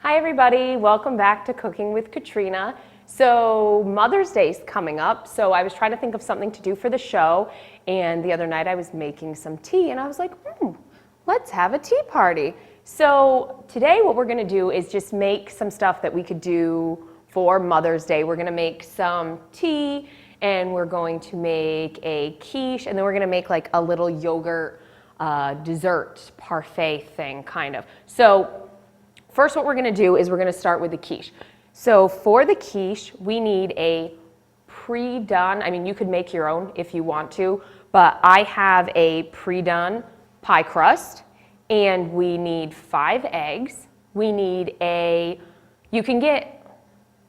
Everybody, welcome back to Cooking with Katrina. So Mother's Day is coming up, so I was trying to think of something to do for the show, and the other night I was making some tea and I was like, let's have a tea party. So today what we're going to do is just make some stuff that we could do for Mother's Day. We're going to make some tea, and we're going to make a quiche, and then we're going to make like a little yogurt dessert parfait thing kind of. So first, what we're going to do is we're going to start with the quiche. So for the quiche, we need a pre-done, I mean, you could make your own if you want to, but I have a pre-done pie crust, and we need 5 eggs. We need you can get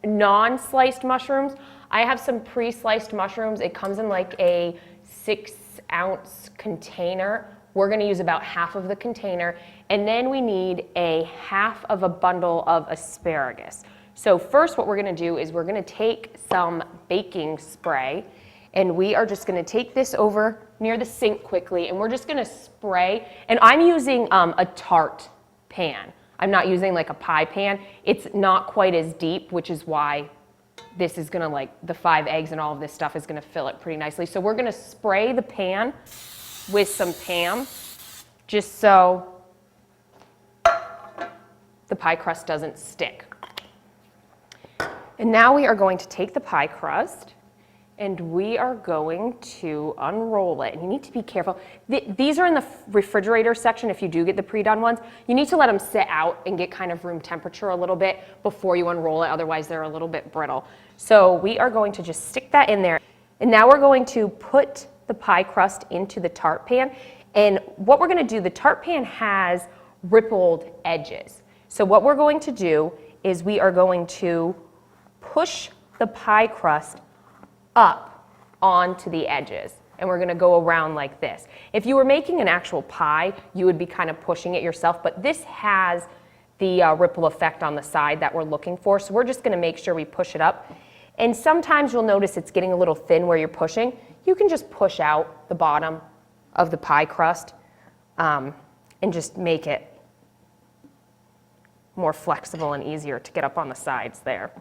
non-sliced mushrooms. I have some pre-sliced mushrooms. It comes in like a 6-ounce container. We're going to use about half of the container, and then we need a half of a bundle of asparagus. So first what we're going to do is we're going to take some baking spray, and we are just going to take this over near the sink quickly, and we're just going to spray, and I'm using a tart pan. I'm not using like a pie pan. It's not quite as deep, which is why this is going to, like, the 5 eggs and all of this stuff is going to fill it pretty nicely. So we're going to spray the pan with some Pam, just so the pie crust doesn't stick. And now we are going to take the pie crust, and we are going to unroll it. And you need to be careful. These are in the refrigerator section if you do get the pre-done ones. You need to let them sit out and get kind of room temperature a little bit before you unroll it, otherwise they're a little bit brittle. So we are going to just stick that in there. And now we're going to put the pie crust into the tart pan. And what we're going to do, the tart pan has rippled edges. So what we're going to do is we are going to push the pie crust up onto the edges. And we're going to go around like this. If you were making an actual pie, you would be kind of pushing it yourself, but this has the ripple effect on the side that we're looking for. So we're just going to make sure we push it up. And sometimes you'll notice it's getting a little thin where you're pushing. You can just push out the bottom of the pie crust and just make it more flexible and easier to get up on the sides there.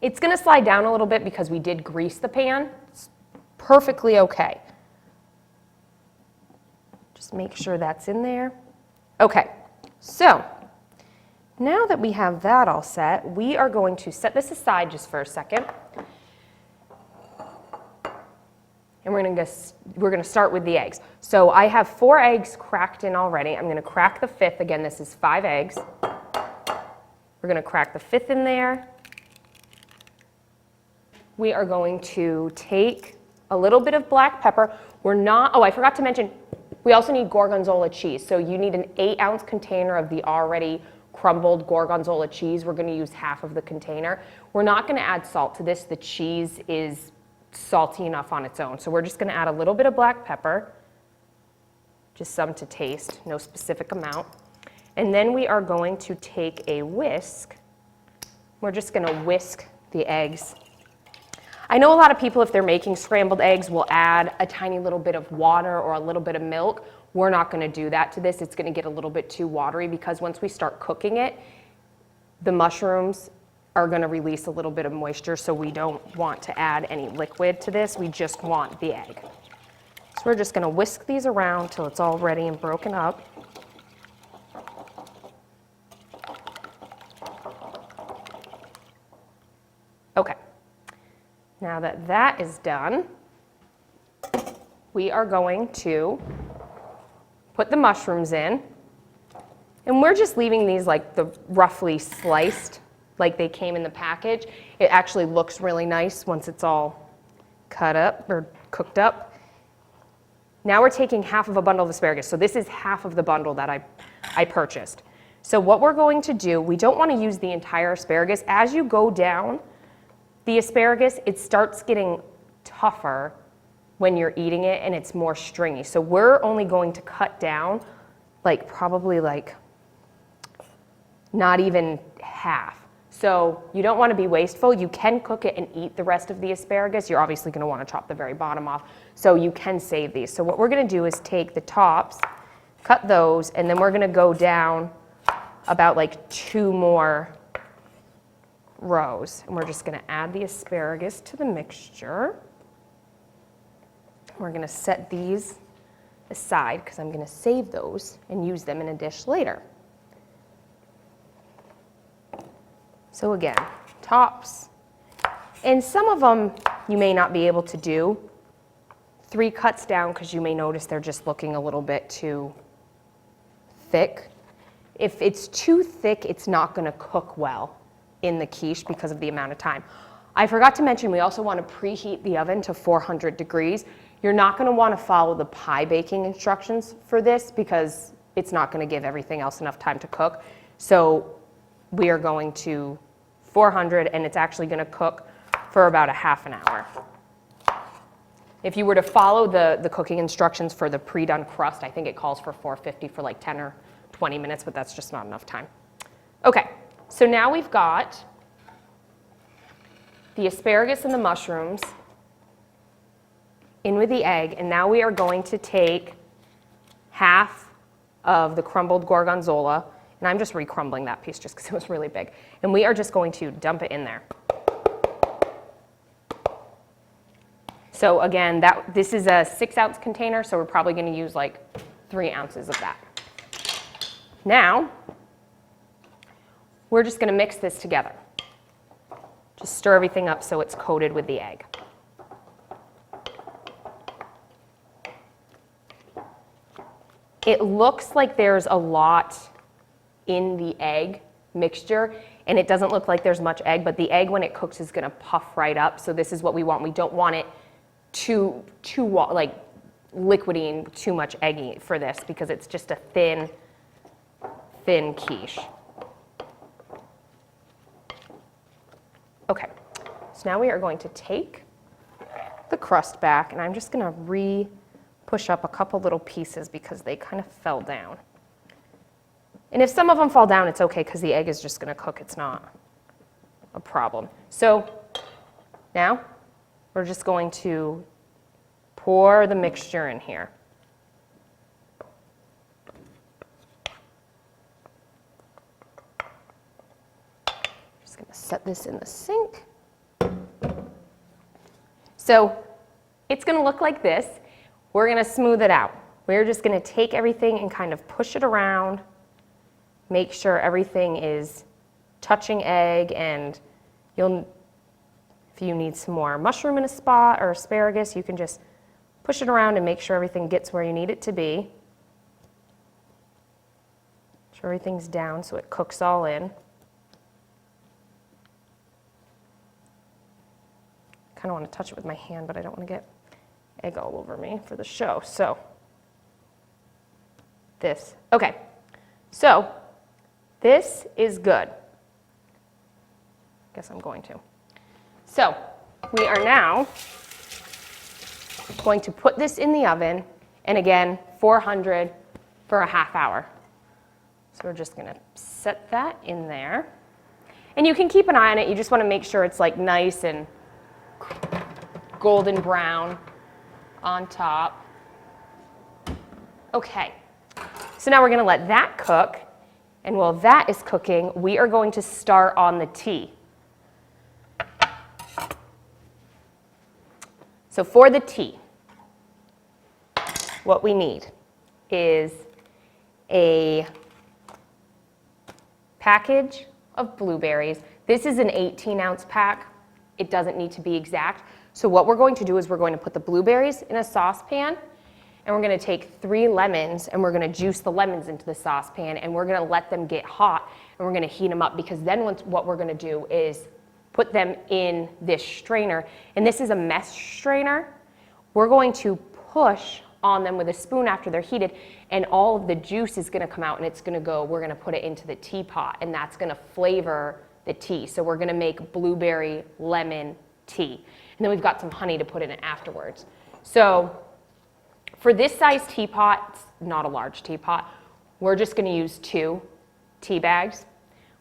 It's going to slide down a little bit because we did grease the pan. It's perfectly okay. Just make sure that's in there. Okay, so now that we have that all set, we are going to set this aside just for a second. And we're going to start with the eggs. So I have 4 eggs cracked in already. I'm going to crack the 5th. Again, this is 5 eggs. We're going to crack the 5th in there. We are going to take a little bit of black pepper. I forgot to mention, we also need gorgonzola cheese. So you need an 8-ounce container of the already crumbled gorgonzola cheese. We're going to use half of the container. We're not going to add salt to this. The cheese is salty enough on its own. So we're just going to add a little bit of black pepper, just some to taste, no specific amount. And then we are going to take a whisk. We're just going to whisk the eggs. I know a lot of people, if they're making scrambled eggs, will add a tiny little bit of water or a little bit of milk. We're not going to do that to this. It's going to get a little bit too watery because once we start cooking it, the mushrooms are going to release a little bit of moisture, so we don't want to add any liquid to this. We just want the egg. So we're just going to whisk these around till it's all ready and broken up. Okay. Now that that is done, we are going to put the mushrooms in. And we're just leaving these like the roughly sliced, like they came in the package. It actually looks really nice once it's all cut up or cooked up. Now we're taking half of a bundle of asparagus. So this is half of the bundle that I purchased. So what we're going to do, we don't want to use the entire asparagus. As you go down the asparagus, it starts getting tougher when you're eating it and it's more stringy. So we're only going to cut down probably not even half. So you don't want to be wasteful. You can cook it and eat the rest of the asparagus. You're obviously going to want to chop the very bottom off, so you can save these. So what we're going to do is take the tops, cut those, and then we're going to go down about 2 more rows. And we're just going to add the asparagus to the mixture. We're going to set these aside because I'm going to save those and use them in a dish later. So again, tops. And some of them you may not be able to do 3 cuts down because you may notice they're just looking a little bit too thick. If it's too thick, it's not going to cook well in the quiche because of the amount of time. I forgot to mention we also want to preheat the oven to 400 degrees. You're not going to want to follow the pie baking instructions for this because it's not going to give everything else enough time to cook. So we are going to 400, and it's actually going to cook for about a half an hour. If you were to follow the cooking instructions for the pre-done crust, I think it calls for 450 for 10 or 20 minutes, but that's just not enough time. Okay, so now we've got the asparagus and the mushrooms in with the egg, and now we are going to take half of the crumbled gorgonzola, and I'm just re-crumbling that piece just because it was really big, and we are just going to dump it in there. So again, this is a 6-ounce container, so we're probably going to use 3 ounces of that. Now, we're just going to mix this together. Just stir everything up so it's coated with the egg. It looks like there's a lot in the egg mixture, and it doesn't look like there's much egg, but the egg when it cooks is going to puff right up, so this is what we want. We don't want it too liquidy, too much eggy for this because it's just a thin quiche. Okay, so now we are going to take the crust back, and I'm just going to push up a couple little pieces because they kind of fell down. And if some of them fall down, it's okay because the egg is just going to cook. It's not a problem. So now we're just going to pour the mixture in here. Just going to set this in the sink. So it's going to look like this. We're going to smooth it out. We're just going to take everything and kind of push it around, make sure everything is touching egg, and if you need some more mushroom in a spot or asparagus, you can just push it around and make sure everything gets where you need it to be. Make sure everything's down so it cooks all in. Kind of want to touch it with my hand, but I don't want to get egg all over me for the show. So this. Okay. So this is good. Guess I'm going to. So we are now going to put this in the oven, and again, 400 for a half hour. So we're just going to set that in there. And you can keep an eye on it. You just want to make sure it's nice and golden brown on top. Okay, so now we're going to let that cook, and while that is cooking, we are going to start on the tea. So for the tea, what we need is a package of blueberries. This is an 18-ounce pack. It doesn't need to be exact. So what we're going to do is we're going to put the blueberries in a saucepan, and we're going to take 3 lemons, and we're going to juice the lemons into the saucepan, and we're going to let them get hot, and we're going to heat them up, because then what we're going to do is put them in this strainer, and this is a mess strainer. We're going to push on them with a spoon after they're heated, and all of the juice is gonna come out and it's gonna go, we're gonna put it into the teapot and that's gonna flavor the tea. So we're gonna make blueberry lemon tea. And then we've got some honey to put in it afterwards. So for this size teapot, it's not a large teapot, we're just gonna use 2 tea bags,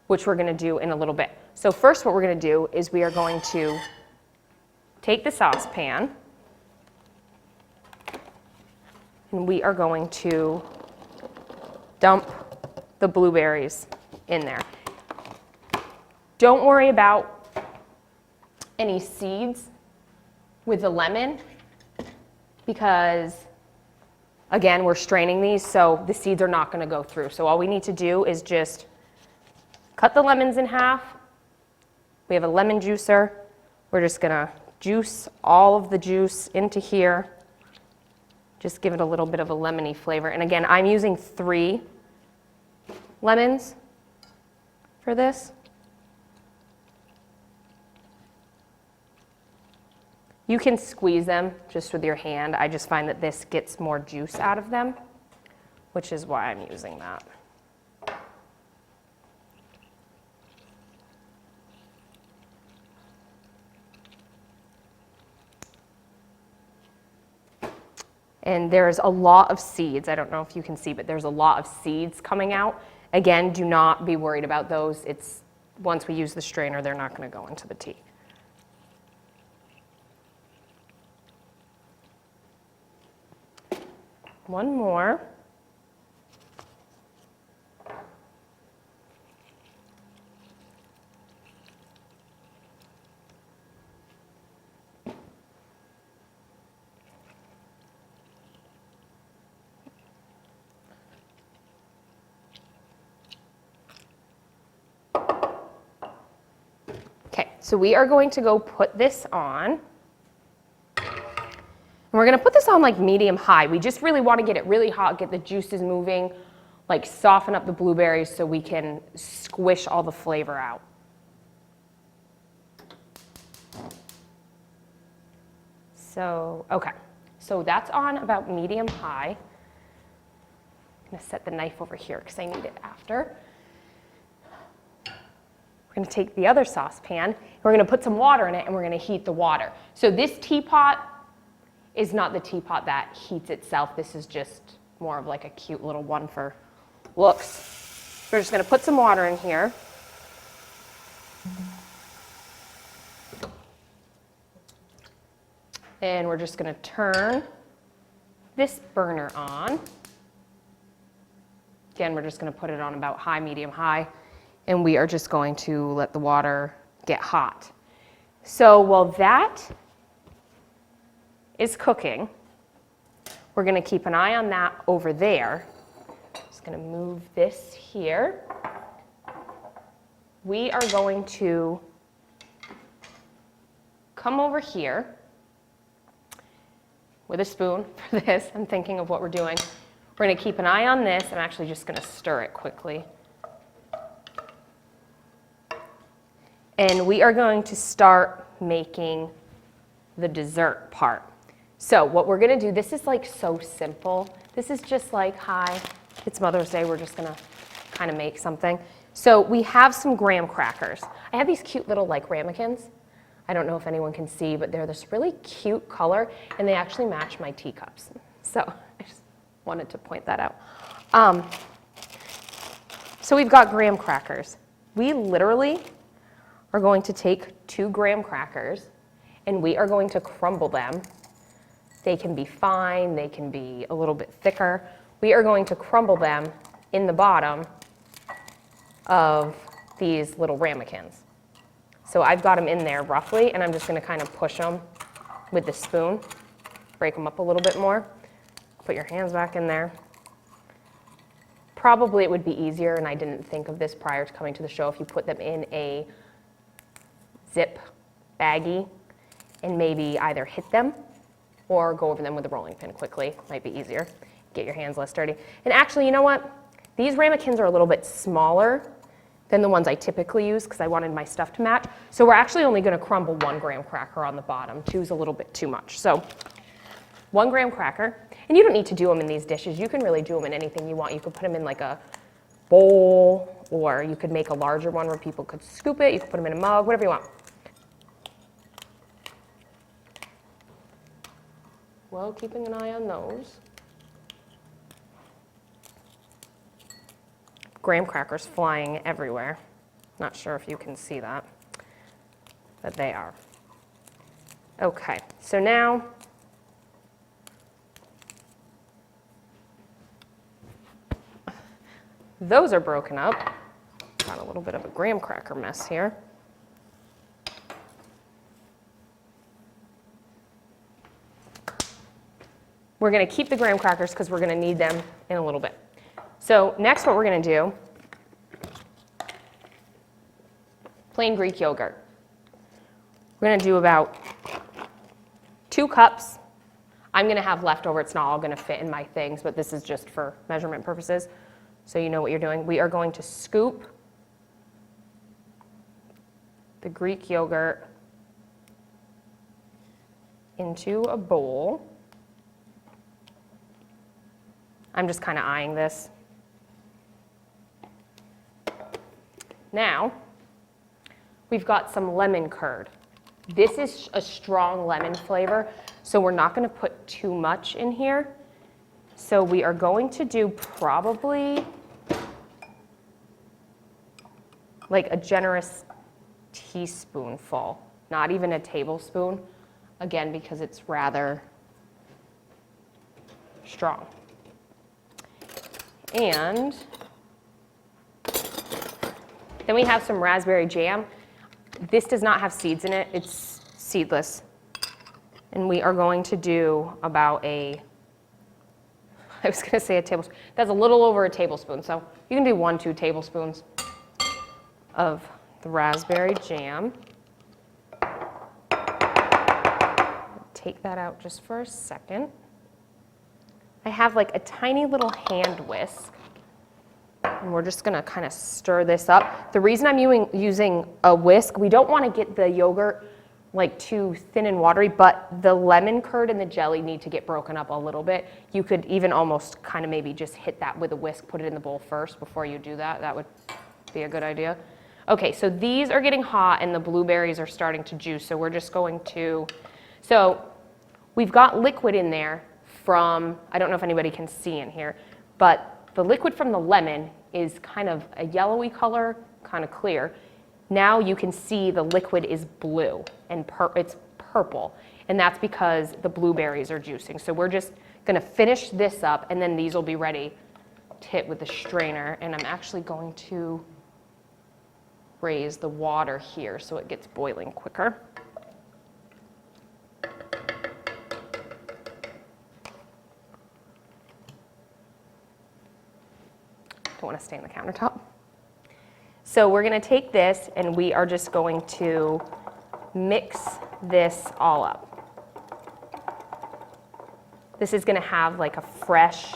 which we're gonna do in a little bit. So first what we're gonna do is we are going to take the saucepan and we are going to dump the blueberries in there. Don't worry about any seeds with the lemon because, again, we're straining these, so the seeds are not going to go through. So all we need to do is just cut the lemons in half. We have a lemon juicer. We're just going to juice all of the juice into here. Just give it a little bit of a lemony flavor. And again, I'm using 3 lemons for this. You can squeeze them just with your hand. I just find that this gets more juice out of them, which is why I'm using that. And there's a lot of seeds. I don't know if you can see, but there's a lot of seeds coming out. Again, do not be worried about those. It's once we use the strainer, they're not going to go into the tea. One more. Okay, so we are going to go put this on. And we're gonna put this on like medium high. We just really wanna get it really hot, get the juices moving, like soften up the blueberries so we can squish all the flavor out. So, okay, so that's on about medium high. I'm gonna set the knife over here because I need it after. We're gonna take the other saucepan, and we're gonna put some water in it and we're gonna heat the water. So this teapot is not the teapot that heats itself. This is just more of like a cute little one for looks. We're just gonna put some water in here. And we're just gonna turn this burner on. Again, we're just gonna put it on about high, medium, high, and we are just going to let the water get hot. So while that is cooking, we're gonna keep an eye on that over there. Just gonna move this here. We are going to come over here with a spoon for this. I'm thinking of what we're doing. We're gonna keep an eye on this. I'm actually just gonna stir it quickly. And we are going to start making the dessert part. So what we're gonna do, this is like so simple. This is just like, hi, it's Mother's Day, we're just gonna kind of make something. So we have some graham crackers. I have these cute little like ramekins. I don't know if anyone can see, but they're this really cute color and they actually match my teacups. So I just wanted to point that out. So we've got graham crackers. We literally are going to take 2 graham crackers and we are going to crumble them. They can be fine, they can be a little bit thicker. We are going to crumble them in the bottom of these little ramekins. So I've got them in there roughly, and I'm just gonna kind of push them with the spoon, break them up a little bit more. Put your hands back in there. Probably it would be easier, and I didn't think of this prior to coming to the show, if you put them in a zip baggie and maybe either hit them or go over them with a rolling pin quickly. Might be easier. Get your hands less dirty. And actually, you know what? These ramekins are a little bit smaller than the ones I typically use because I wanted my stuff to match. So we're actually only gonna crumble 1 graham cracker on the bottom. 2's a little bit too much. So 1 graham cracker. And you don't need to do them in these dishes. You can really do them in anything you want. You could put them in like a bowl, or you could make a larger one where people could scoop it. You could put them in a mug, whatever you want. Well, keeping an eye on those. Graham crackers flying everywhere. Not sure if you can see that, but they are. Okay, so now those are broken up. Got a little bit of a graham cracker mess here. We're going to keep the graham crackers because we're going to need them in a little bit. So next what we're going to do, plain Greek yogurt. We're going to do about 2 cups. I'm going to have leftover. It's not all going to fit in my things, but this is just for measurement purposes, so you know what you're doing. We are going to scoop the Greek yogurt into a bowl. I'm just kind of eyeing this. Now, we've got some lemon curd. This is a strong lemon flavor, so we're not going to put too much in here. So we are going to do probably like a generous teaspoonful, not even a tablespoon, again, because it's rather strong. And then we have some raspberry jam. This does not have seeds in it, it's seedless. And we are going to do about I was gonna say a tablespoon. That's a little over a tablespoon, so you can do 1-2 tablespoons of the raspberry jam. Take that out just for a second. I have like a tiny little hand whisk, and we're just gonna kind of stir this up. The reason I'm using a whisk, we don't want to get the yogurt like too thin and watery, but the lemon curd and the jelly need to get broken up a little bit. You could even almost kind of maybe just hit that with a whisk, put it in the bowl first before you do that. That would be a good idea. Okay, so these are getting hot and the blueberries are starting to juice, so we're just going to, so we've got liquid in there from, I don't know if anybody can see in here, but the liquid from the lemon is kind of a yellowy color, kind of clear. Now you can see the liquid is blue and it's purple, and that's because the blueberries are juicing. So we're just gonna finish this up, and then these will be ready to hit with the strainer, and I'm actually going to raise the water here so it gets boiling quicker. Don't want to stay on the countertop. So we're going to take this and we are just going to mix this all up. This is going to have like a fresh,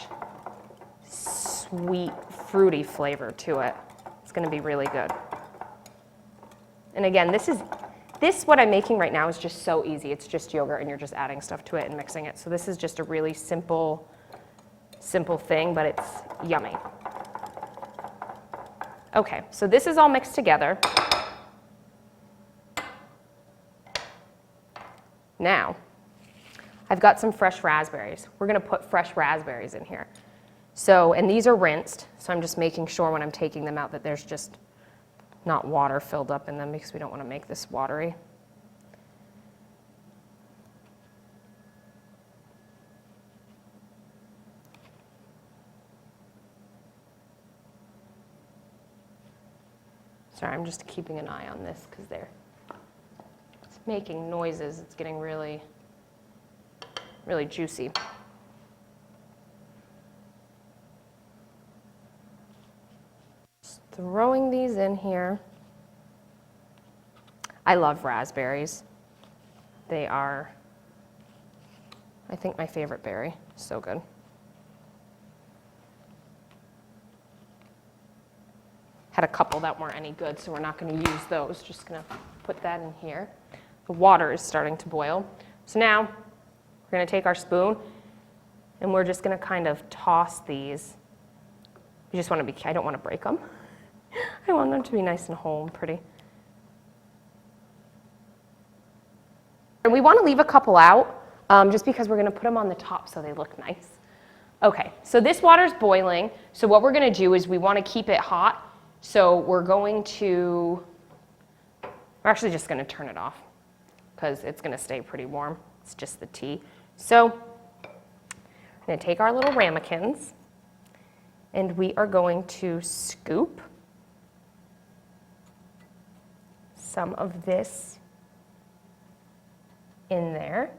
sweet, fruity flavor to it. It's going to be really good. And again, this what I'm making right now is just so easy. It's just yogurt and you're just adding stuff to it and mixing it. So this is just a really simple thing, but it's yummy. Okay, so this is all mixed together. Now, I've got some fresh raspberries. We're gonna put fresh raspberries in here. So, and these are rinsed, so I'm just making sure when I'm taking them out that there's just not water filled up in them because we don't want to make this watery. Sorry, I'm just keeping an eye on this because it's making noises. It's getting really, really juicy. Just throwing these in here. I love raspberries. They are, I think, my favorite berry. So good. Had a couple that weren't any good, so we're not going to use those. Just going to put that in here. The water is starting to boil. So now we're going to take our spoon And we're just gonna kind of toss these. You just wanna be, I don't wanna break them. I want them to be nice and whole and pretty. And we wanna leave a couple out, just because we're gonna put them on the top so they look nice. Okay, so this water's boiling. So what we're gonna do is we wanna keep it hot. So we're actually just gonna turn it off because it's gonna stay pretty warm. It's just the tea. So we're gonna take our little ramekins and we are going to scoop some of this in there.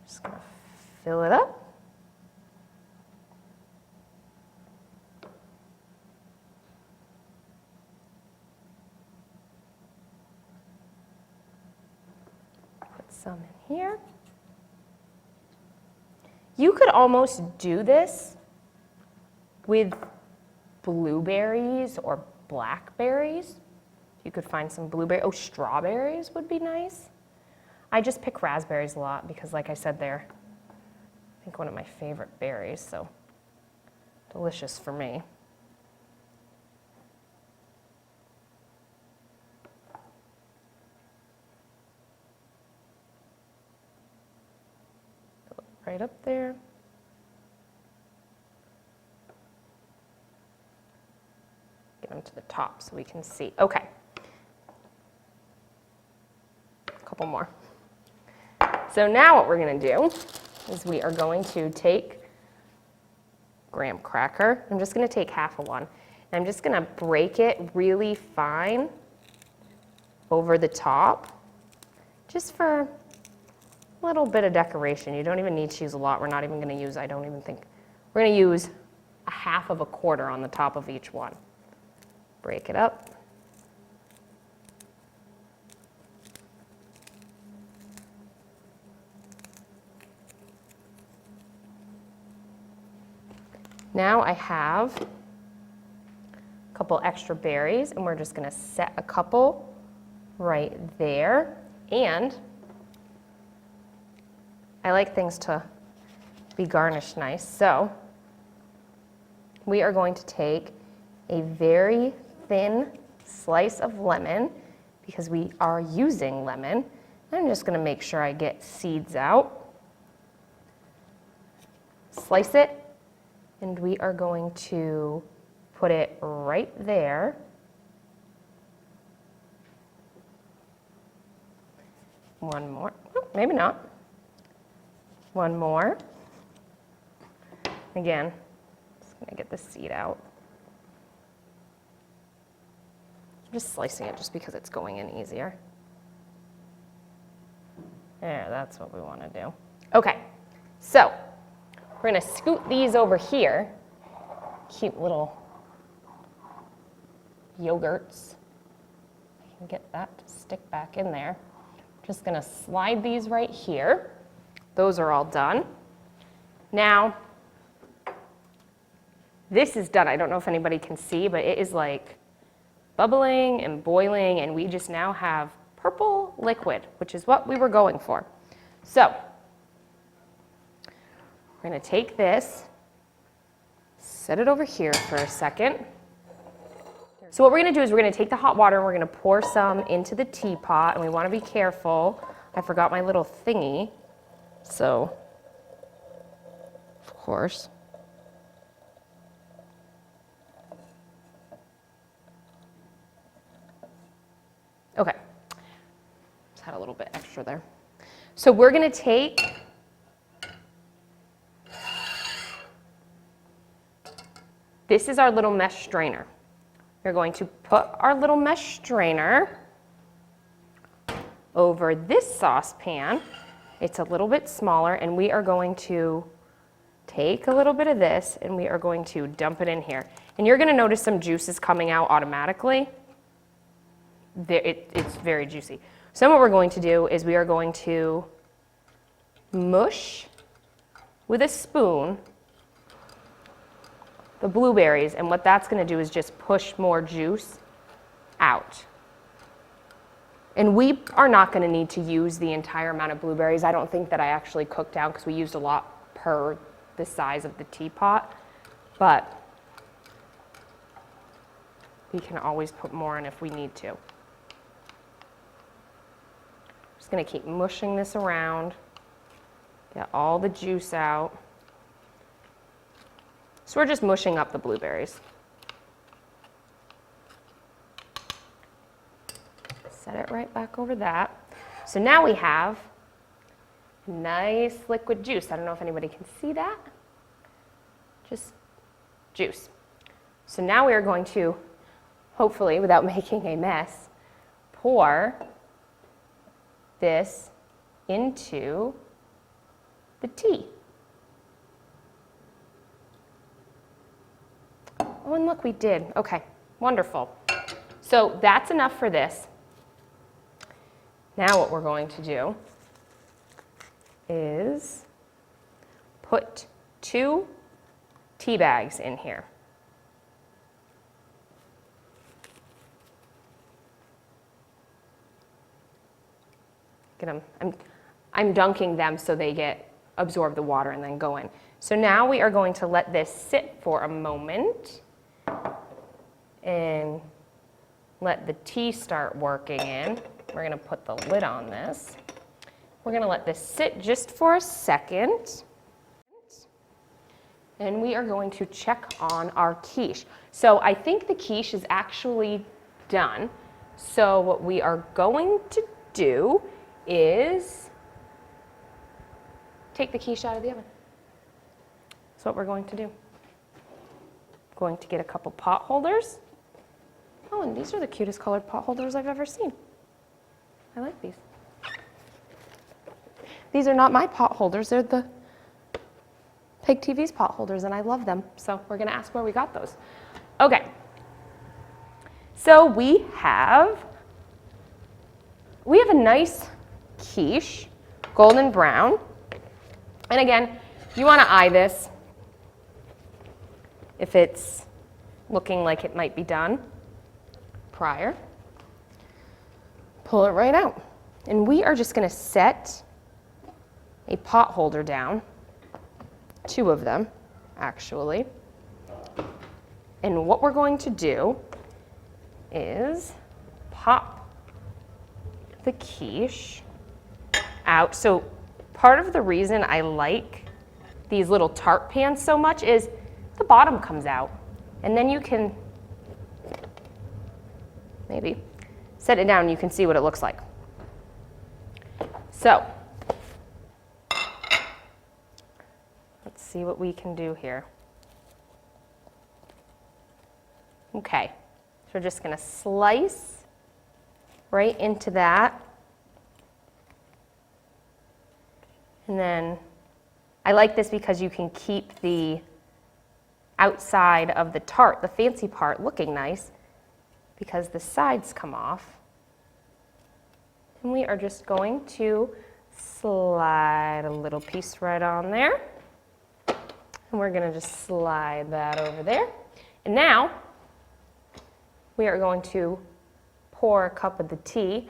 Just gonna fill it up. Some in here. You could almost do this with blueberries or blackberries. You could find some oh, strawberries would be nice. I just pick raspberries a lot because, like I said, they're, I think, one of my favorite berries, so delicious for me. Right up there. Get them to the top so we can see. Okay. A couple more. So now what we're going to do is we are going to take graham cracker. I'm just going to take half of one. And I'm just going to break it really fine over the top, just for a little bit of decoration. You don't even need to use a lot. We're not even going to use, I don't even think, we're going to use a half of a quarter on the top of each one. Break it up. Now I have a couple extra berries, and we're just going to set a couple right there. And I like things to be garnished nice, so we are going to take a very thin slice of lemon because we are using lemon. I'm just going to make sure I get seeds out. Slice it, and we are going to put it right there. One more, oh, maybe not. One more. Again, just gonna get the seed out. I'm just slicing it just because it's going in easier. There, that's what we want to do. Okay, so we're gonna scoot these over here. Cute little yogurts. I can get that to stick back in there. Just gonna slide these right here. Those are all done. Now, this is done. I don't know if anybody can see, but it is like bubbling and boiling, and we just now have purple liquid, which is what we were going for. So, we're gonna take this, set it over here for a second. So what we're gonna do is we're gonna take the hot water and we're gonna pour some into the teapot, and we wanna be careful. I forgot my little thingy. So, of course. Okay, just had a little bit extra there. So we're gonna take this is our little mesh strainer. We're going to put our little mesh strainer over this saucepan. It's a little bit smaller, and we are going to take a little bit of this and we are going to dump it in here. And you're gonna notice some juices coming out automatically. It's very juicy. So what we're going to do is we are going to mush with a spoon the blueberries, and what that's gonna do is just push more juice out. And we are not gonna need to use the entire amount of blueberries. I don't think that I actually cooked out because we used a lot per the size of the teapot, but we can always put more in if we need to. Just gonna keep mushing this around, get all the juice out. So we're just mushing up the blueberries. Set it right back over that. So now we have nice liquid juice. I don't know if anybody can see that. Just juice. So now we are going to, hopefully without making a mess, pour this into the tea. Oh, and look, we did. Okay, wonderful. So that's enough for this. Now what we're going to do is put 2 tea bags in here. Get them. I'm dunking them so they absorb the water and then go in. So now we are going to let this sit for a moment and let the tea start working in. We're going to put the lid on this. We're going to let this sit just for a second. And we are going to check on our quiche. So I think the quiche is actually done. So what we are going to do is take the quiche out of the oven. That's what we're going to do. Going to get a couple pot holders. Oh, and these are the cutest colored pot holders I've ever seen. I like these. These are not my pot holders, they're the Pig TV's pot holders, and I love them. So we're gonna ask where we got those. Okay, so we have a nice quiche, golden brown. And again, you wanna eye this if it's looking like it might be done prior. Pull it right out. And we are just gonna set a pot holder down, 2 of them, actually. And what we're going to do is pop the quiche out. So part of the reason I like these little tart pans so much is the bottom comes out. And then you can maybe set it down and you can see what it looks like. So let's see what we can do here. Okay, so we're just gonna slice right into that. And then I like this because you can keep the outside of the tart, the fancy part, looking nice because the sides come off. And we are just going to slide a little piece right on there. And we're gonna just slide that over there. And now we are going to pour a cup of the tea.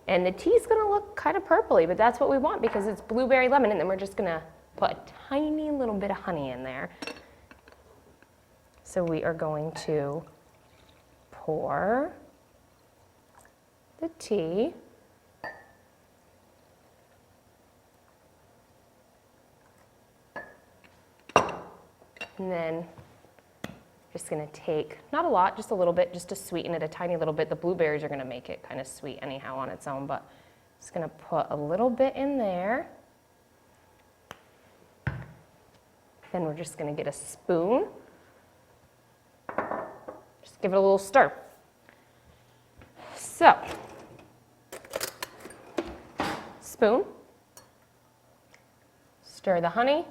And the tea is gonna look kind of purpley, but that's what we want because it's blueberry lemon. And then we're just gonna put a tiny little bit of honey in there. So we are going to pour the tea. And then just gonna take, not a lot, just a little bit, just to sweeten it a tiny little bit. The blueberries are gonna make it kind of sweet anyhow on its own, but just gonna put a little bit in there. Then we're just gonna get a spoon. Just give it a little stir. So, spoon, stir the honey,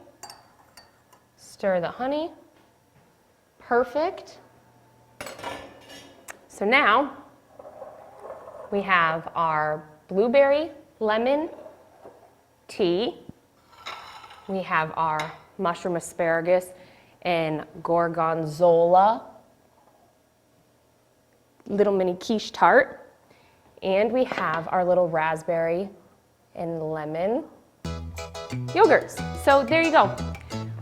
stir the honey. Perfect. So now we have our blueberry lemon tea. We have our mushroom asparagus and gorgonzola little mini quiche tart. And we have our little raspberry and lemon yogurts. So there you go.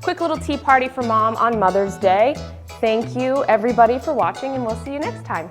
quick little tea party for mom on Mother's Day. Thank you everybody for watching, and we'll see you next time.